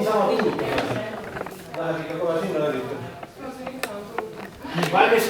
niisama kuulutada. Läheb ikka kohe sinna üritada. Valmis?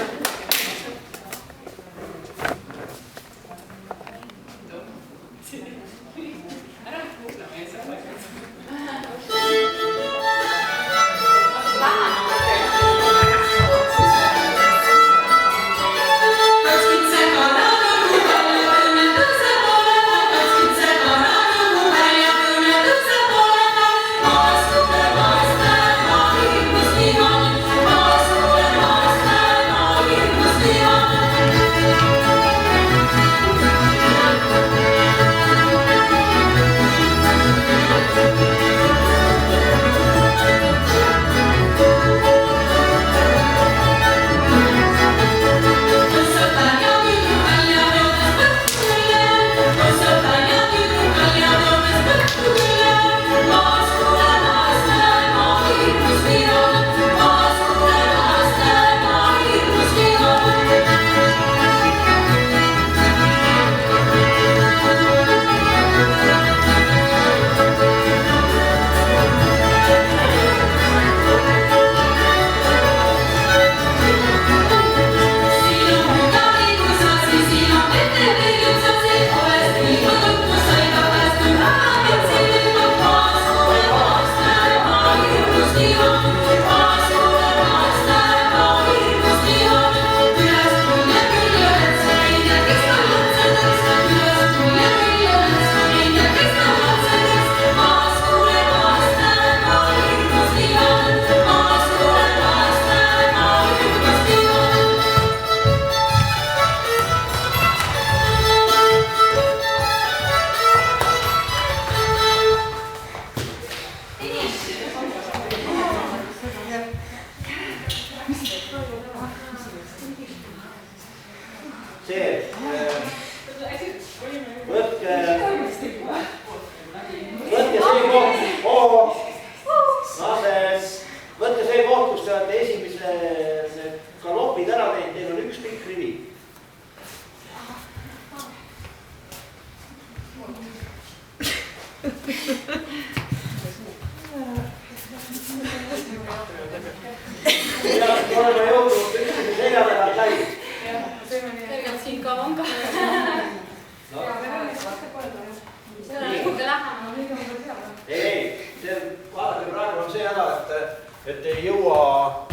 Võtte see koht, kus te olete esimese galopid ära teinud, teil on üks pikk rivi. Ja oleme jõudnud üksteise selja pealt läbi. Tergelt siin ka on ka. See on natuke lähema. Ei, vaadake praegu on see ära, et ei jõua